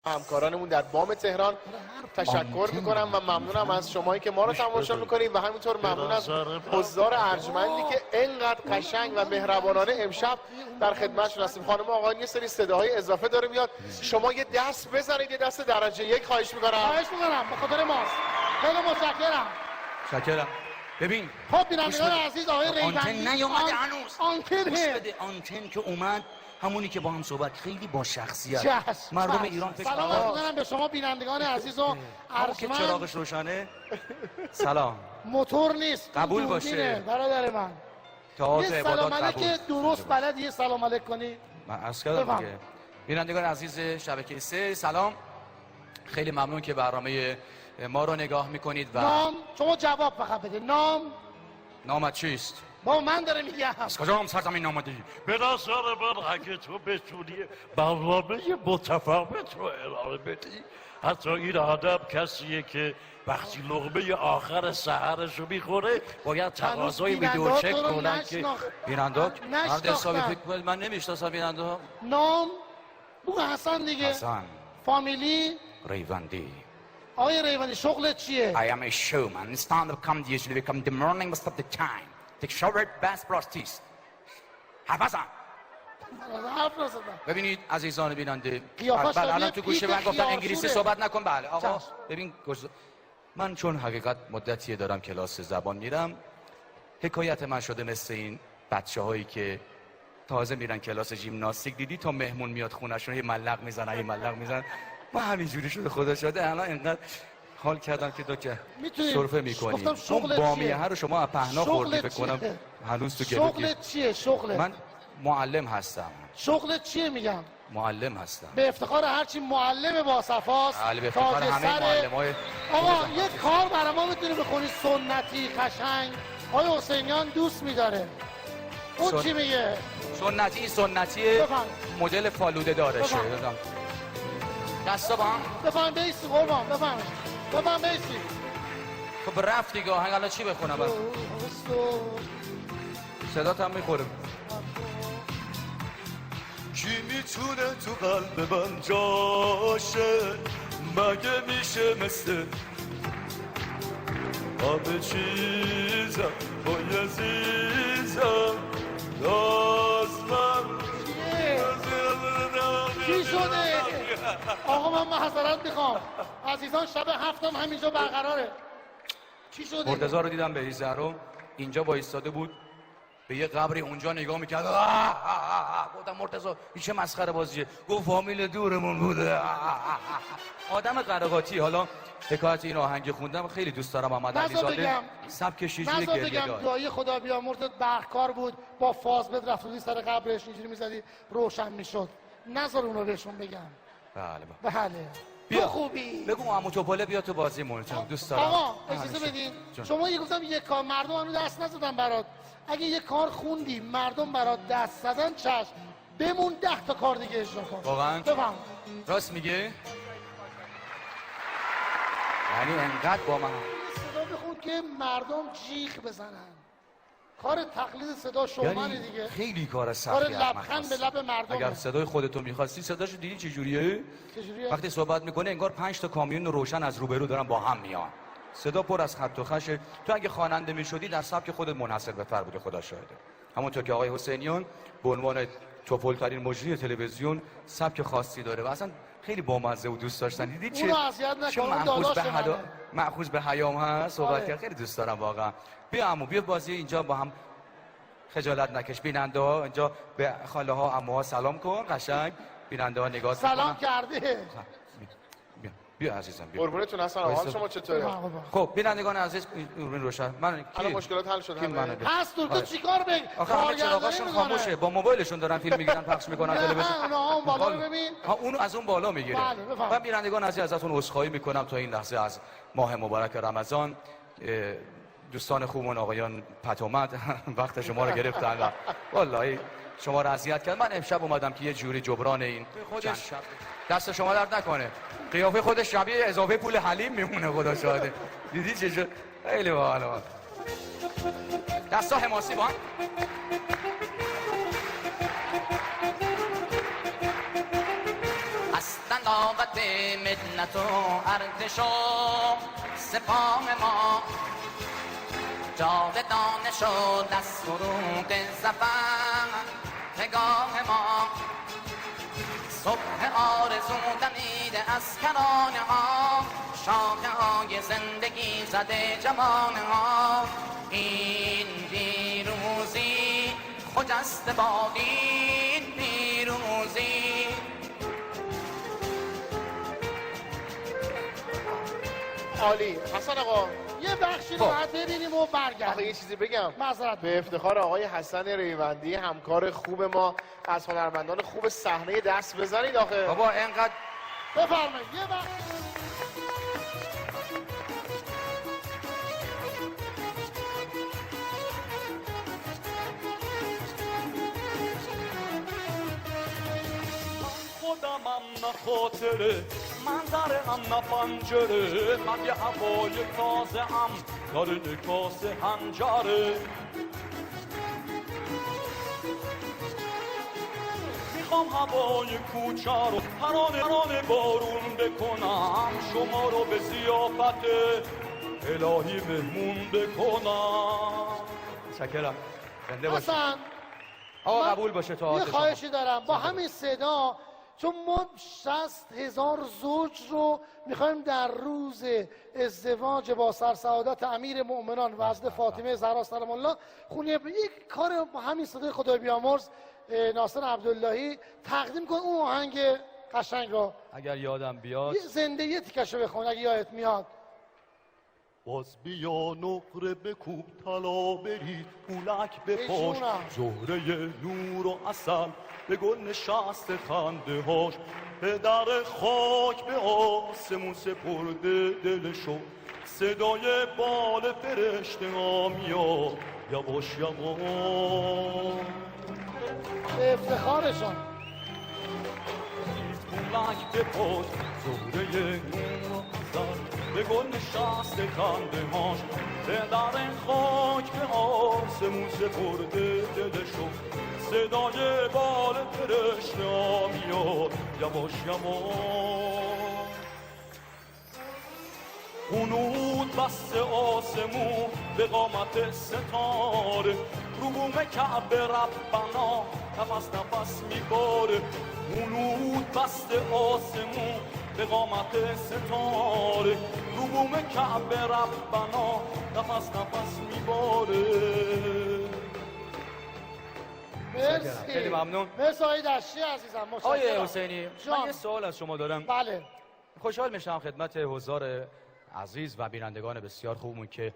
همکارانمون در بام تهران تشکر میکنم و ممنونم از شمایی که ما رو تماشا میکنید و همینطور ممنون از حضار ارجمندی که اینقدر قشنگ و مهربانانه امشب در خدمتشون هستیم. خانم آقایان یه سری صداهای اضافه داره میاد، شما یه دست بزنید، یه دست درجه یک خواهش میکنم. به خاطر ماست. خیلی متشکرم. ببین خب بینندگان عزیز، آقای ریوندی آنتن نیومده هنوز. آنتن آنتن که اومد همونی که با هم صحبت خیلی با شخصیت چشم. مردم ایران فکر سلام می‌کنم به شما بینندگان عزیز و که چراغش روشنه. سلام. موتور نیست، قبول باشه برادر من. تئاتر عبادات قبول. که درست بلد یه سلام علیک کنی. من عرض کردم دیگه. بینندگان عزیز شبکه 3 سلام، خیلی ممنون که برنامه ما رو نگاه میکنید و نام شما جواب فقط بده. نامت چیست؟ با من داره میگم. از کجا هم سرزمین آمدی؟ به نظر من اگه تو بتونی برنامه متفاوت رو ارائه بدی، حتی این آدم کسیه که وقتی لقمه آخر سحرش رو میخوره باید تقاضای ویدیو چک کنن که بینندات مرد حسابی فکر من نمیشناسم. بیننده نام بگو حسن دیگه. حسن. فامیلی ریوندی. آقای ریوندی شغلت چیه؟ I am a showman. Stand up comedy usually become the morning most of the time. Take shower, bath, brush teeth. حرف بزن. ببینید عزیزان بیننده، بله الان تو گوشه من گفتن انگلیسی صحبت نکن. بله آقا ببین من چون حقیقت مدتیه دارم کلاس زبان میرم، حکایت من شده مثل این بچه هایی که تازه میرن کلاس ژیمناستیک، دیدی تا مهمون میاد خونهشون یه ملق میزنن ما همینجوری شده خدا شده. الان اینقدر حال کردم که که سرفه میکنیم. اون بامیه رو شما از پهنا خوردی فکر کنم هنوز تو گلو. شغلت چیه؟ شغلت؟ من معلم هستم. شغلت چیه میگم؟ معلم هستم. به افتخار هرچی معلم با صفاست. بله به افتخار همه معلمای. آقا یه کار برای ما میتونی بخونی سنتی قشنگ؟ آقای حسینیان دوست میداره. اون چی میگه؟ سنتی مدل فالوده داره شه. دستا با هم بفهم بیسی قربان. بفهم بیسی. خب رفت دیگه آهنگ الان چی بخونم؟ صدات هم میخوره. کی میتونه تو قلب من جاشه؟ مگه میشه مثل همه چیزم با عزیزم لازمم. چی شده؟ آقا من معذرت میخوام عزیزان، شب هفتم همینجا برقراره. چی شده؟ مرتضی رو دیدم به زهرا اینجا وایستاده بود به یه قبری اونجا نگاه میکرد. گفتم مرتضی این چه مسخره بازیه؟ گفت فامیل دورمون بوده. آدم قرقاتی. حالا حکایت این آهنگ خوندم خیلی دوست دارم. محمد علیزاده سبک شیجوری گریه داره. دایی خدا بیامرزت برقکار بود، با فازبد رفت سر قبرش اینجوری میزدی روشن میشد. نذار اونو بهشون بگم. بله بیا خوبی بگو عمو توپله بیا تو بازی مونتون دوست دارم. آقا اجازه بدین شما گفتم یک کار مردم هنوز دست نزدن برات. اگه یک کار خوندی مردم برات دست زدن چشم بمون 10 تا کار دیگه اجرا کن. واقعا بفهم. راست میگه؟ یعنی انقدر با من صدا بخون که مردم جیغ بزنن. کار تقلید صدا شومن دیگه خیلی کار سختی. کار لبخند به لب مردم. اگر صدای خودتو می‌خواستی صداشو دیدی چه جوریه؟ وقتی صحبت میکنه انگار 5 تا کامیون روشن از روبرو دارن با هم میان. صدا پر از خط و خشه. تو اگه خواننده میشدی در سبک خودت منحصر به فرد بودی. خدا شاهده. همونطور که آقای حسینیان به عنوان توپل‌ترین مجری تلویزیون سبک خاصی داره و اصلا خیلی بامزه و دوست داشتن. دیدی چه مأخوذ به حیام هست صحبت کرد. خیلی دوست دارم واقعا. بیا عمو بیا بازی اینجا با هم خجالت نکش. بیننده ها اینجا به خاله ها عموها سلام کن قشنگ. بیننده ها نگاه سلام کرده. بیا عزیزم بیا. قربونتون هستم. حال شما چطوره؟ خب بینندگان عزیز این روشن من الان مشکلات حل شد. هست تو چیکار بگی؟ آخه چراغاشون خاموشه با موبایلشون دارن فیلم میگیرن پخش میکنن تلویزیون. اون بالا رو ببین. اونو از اون بالا میگیره. من بینندگان عزیز ازتون عذرخواهی میکنم تا این لحظه از ماه مبارک رمضان. دوستان خوبمون آقایان پتومت وقت شما رو گرفتن. والله شما رو اذیت کرد. من امشب اومدم که یه جوری جبران این خودش دست شما درد نکنه. قیافه خودش شبیه اضافه پول حلیم میمونه. خدا شاهده. دیدی چه خیلی باحال. دستا حماسی با هم. اصلا شجاعت ملت و ارتش و سپاه ما جاودانه شد از فروغ زفر پگاه ما صبح آرزو دمیده از کرانه ها شاخه های زندگی زده جوانه ها این پیروزی خجسته باد این پیروزی. عالی. حسن آقا یه بخشی رو باید ببینیم و برگردیم. یه چیزی بگم معذرت به افتخار آقای حسن ریوندی همکار خوب ما از هنرمندان خوب صحنه دست بزنید آخه. بابا اینقدر بفرمایید یه بخش. خودمم نه خاطره منظرم نه پنجره من یه هوای تازه ام داره نکاس هنجره میخوام هوای کوچه رو ترانه بارون بکنم شما رو به ضیافت الهی مهمون بکنم. شکرم زنده باشید. حسن آقا من قبول باشه تا یه آتش خواهشی دارم با همین صدا، چون ما 60,000 زوج رو میخوایم در روز ازدواج با سرسعادت امیر مؤمنان و حضرت فاطمه زهرا سلام الله خونی یک کار با همین صدای خدای بیامرز ناصر عبداللهی تقدیم کن اون آهنگ قشنگ رو. اگر یادم بیاد یه زنده یه تیکشو بخون اگه یادت میاد. باز بیا نقره بکوب طلا برید پولک بپاش بشونم. زهره نور و عسل به گل نشست خنده هاش پدر خاک به آسمون سپرده دلشو صدای بال فرشته ها میاد یواش یواش به افتخارشون. پولک بپاش زهره نور و عسل به گل نشست خنده هاش پدر خاک به آسمون سپرده دلشو صدای بال فرشته ها میاد یواش یواش قنود بست آسمون به قامت ستاره رو بوم کعبه ربنا نفس نفس میباره قنود بست آسمون به قامت ستاره رو بوم کعبه ربنا نفس نفس میباره. مرسی. خیلی ممنون. مرسی آقای دشتی عزیزم. آقای متشکرم. حسینی جان. من یه سوال از شما دارم. بله. خوشحال میشم خدمت حضار عزیز و بینندگان بسیار خوبمون که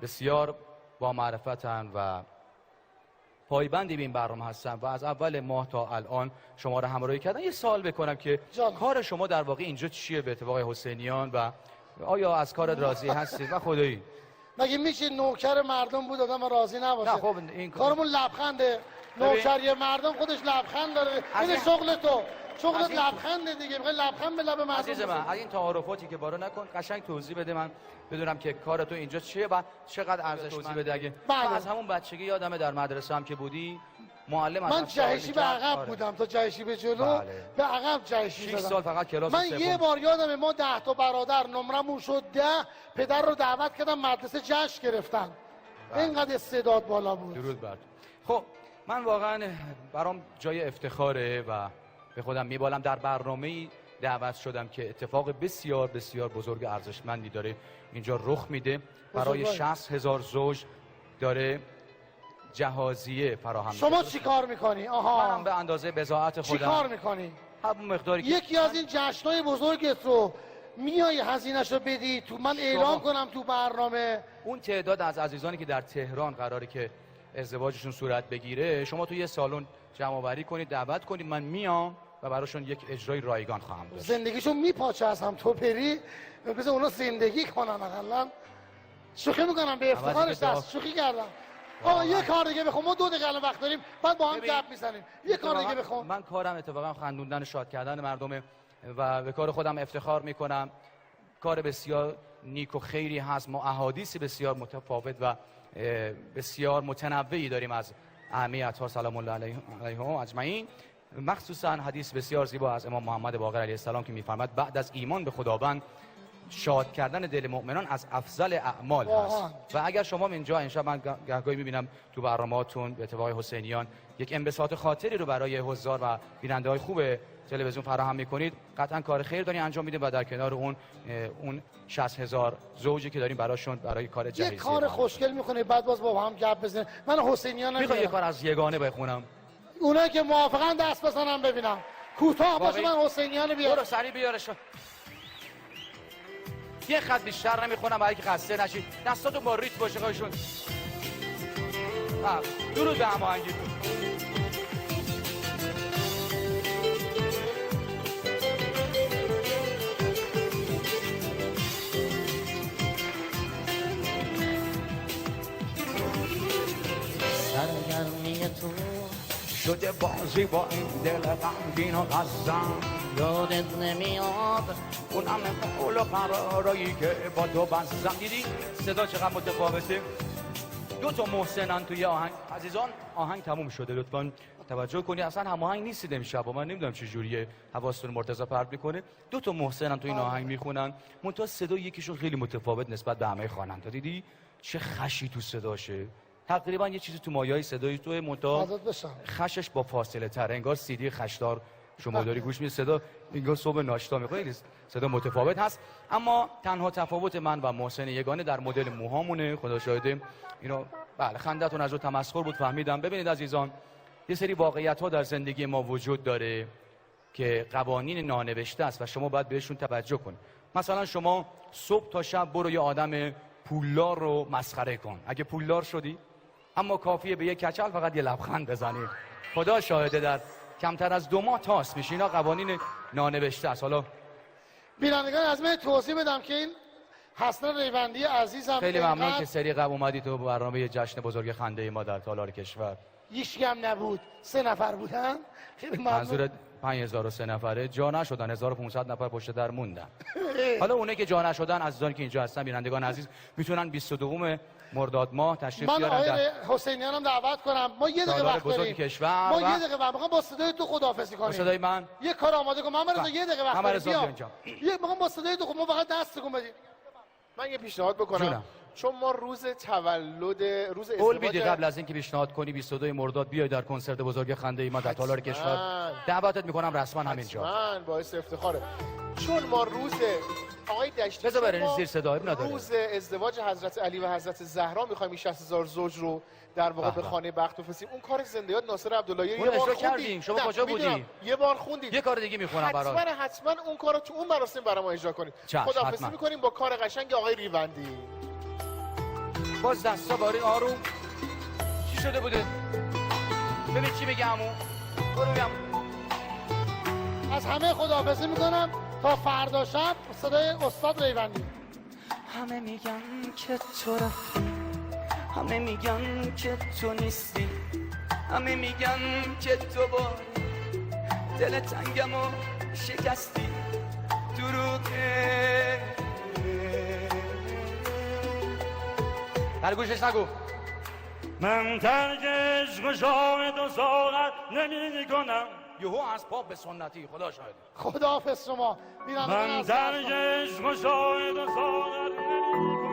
بسیار با معرفتن و پایبندی به این برنامه هستن و از اول ماه تا الان شما رو همراهی کردن. یه سوال بکنم که جان. کار شما در واقع اینجا چیه به اتفاق حسینیان و آیا از کارت راضی هستید و خدایی؟ مگه میشه نوکر مردم بود آدم راضی نباشه؟ نه خب این کارمون لبخنده. نوکری مردم خودش لبخند داره. این شغل تو. شغلت لبخنده دیگه. میخوای لبخند به لب مردم. عزیز من از این تعارفاتی که بارو نکن قشنگ توضیح بده من بدونم که کار تو اینجا چیه و چقدر ارزش توضیح بده. اگه بله. از همون بچگی یادمه در مدرسه هم که بودی معلم من جهشی به عقب بودم تا جهشی به جلو. بله. به عقب جهشی 6 زدم. سال فقط کلاس من سوم. یه بار یادمه ما 10 تا برادر نمرمون شد 10 پدر رو دعوت کردم مدرسه جشن گرفتن. اینقدر استعداد بالا بود. درود بر تو. خب من واقعا برام جای افتخاره و به خودم میبالم در برنامه‌ای دعوت شدم که اتفاق بسیار بسیار بزرگ ارزشمندی داره اینجا رخ میده. برای 60,000 زوج داره جهازیه فراهم میشه. شما چی کار میکنی؟ آها منم به اندازه بضاعت چی خودم کار میکنی؟ همون مقداری که یکی از این جشنهای بزرگت رو میای هزینه‌ش رو بدی تو من اعلام کنم تو برنامه. اون تعداد از عزیزانی که در تهران قراره که ازدواجشون صورت بگیره شما تو یه سالن جمع آوری کنید دعوت کنید من میام و براشون یک اجرای رایگان خواهم داشت. زندگیشون میپاچه از هم تو پری بذار اونا زندگی کنن اقلا. شوخی میکنم به افتخارش دست شوخی کردم. یه کار دیگه بخون ما 2 دقیقه الان وقت داریم بعد با هم گپ میزنیم. یه کار دیگه بخون. من کارم اتفاقا خندوندن شاد کردن مردمه و به کار خودم افتخار میکنم. کار بسیار نیک و خیری هست. ما احادیث بسیار متفاوت و بسیار متنوعی داریم از اهمیت ها سلام الله علیهم اجمعین مخصوصا حدیث بسیار زیبا از امام محمد باقر علیه السلام که میفرماد بعد از ایمان به خداوند شاد کردن دل مؤمنان از افضل اعمال هست. و اگر شما اینجا امشب من گاهی میبینم تو برنامه‌هاتون به اتفاق حسینیان یک انبساط خاطری رو برای حضار و بیننده‌های خوب تلویزیون فراهم میکنید، قطعا کار خیر دارین انجام میدین و در کنار اون 60,000 زوجی که داریم براشون برای کار جهیزیه یه کار خوشگل میکنه بعد باز با هم گپ بزنه. من حسینیان میخوام یه کار از یگانه بخونم، اونایی که موافقن دست بزنم ببینم. کوتاه باشه من حسینیان بیارم. برو سریع بیارش. یه خط بیشتر نمیخونم برای که خسته نشید. دستاتون با ریتم باشه خواهشون. درود به هماهنگیتون. سرگرمی تو شده بازی با این دل غمگین و غزم، یادت نمیاد اون همه قول و قرارایی که با تو بستم. دیدی صدا چقدر متفاوته؟ دو تا محسنن توی آهنگ. عزیزان آهنگ تموم شده، لطفاً توجه کنی. اصلا هماهنگ نیستید امشب، من نمیدونم چه جوریه، حواستون مرتضی پرت میکنه. دو تا محسنن توی این آهنگ میخونن، منتها صدا یکیشون خیلی متفاوت نسبت به همه خواننده. دیدی چه خشی تو صداشه؟ تقریبا یه چیزی تو مایه‌های صدای تو منتها خشش با فاصله تر، انگار سیدی خشدار شما داری گوش میدی، صدا انگار صبح ناشتا می‌خوری، صدا متفاوت هست. اما تنها تفاوت من و محسن یگانه در مدل موهامونه. خدا شاهده اینو بله خندتون از رو تمسخر بود فهمیدم. ببینید عزیزان، یه سری واقعیت‌ها در زندگی ما وجود داره که قوانین نانوشته است و شما باید بهشون توجه کنید. مثلا شما صبح تا شب برو یه آدم پولدار رو مسخره کن، اگه پولدار شدی، اما کافیه به یه کچل فقط یه لبخند بزنی. خدا شاهده در کمتر از 2 ماه تاس میشه. اینا قوانین نانوشته است. حالا بینندگان از من توضیح بدم که این حسن ریوندی عزیزم خیلی ممنون که سری قبل اومدی تو برنامه جشن بزرگ خنده ما در تالار کشور. هیچکی هم نبود، 3 نفر بودن. خیلی ممنون. منظورت 5003 نفره جا نشدن، 1500 نفر پشت در موندن. حالا اونایی که جا نشدن عزیزانی که اینجا هستن، بینندگان عزیز، میتونن 22 مرداد ماه تشریف بیارن. من آقای حسینیانم دعوت کنم. ما یه دقیقه وقت داریم. ما یه دقیقه وقت میخوام با صدای تو خداحافظی کنیم. صدای من یه کار آماده کن. من برای یه دقیقه وقت داریم. یه میخوام با صدای تو ما فقط دست تکون بدیم. من یه پیشنهاد بکنم. چون ما روز تولد روز قول میدی قبل از اینکه پیشنهاد کنی 22 مرداد بیای در کنسرت بزرگ خنده ای ما در تالار کشور، دعوتت میکنم رسما همینجا. من باعث افتخاره چون ما روز آقای دشتی بذار برین زیر صدا نداره. روز ازدواج حضرت علی و حضرت زهرا میخوایم این 60,000 زوج رو در واقع به خانه بخت بفرستیم. اون کار زنده‌یاد ناصر عبداللهی یه بار خوندیم. شما کجا بودی؟ یه بار خوندید. یه کار دیگه میخونم برات. حتما اون کارو تو اون مراسم برام اجرا کنید. خداحافظی میکنیم با کار قشنگ آقای ریوندی. باز دستا باری آروم. چی شده بوده؟ ببین چی میگه عمو. برو بگم. از همه خداحافظی میکنم تا فردا شب صدای استاد ریوندی. همه میگن که تو رفتی، همه میگن که تو نیستی، همه میگن که تو باری دل تنگم و شکستی. دروغه در گوشش نگو. من ترکش مشاهد و زاغت نمی کنم. یهو از پاپ به سنتی. خدا شاهد. خداحافظ شما. من ترکش مشاهد و زاغت نمی کنم.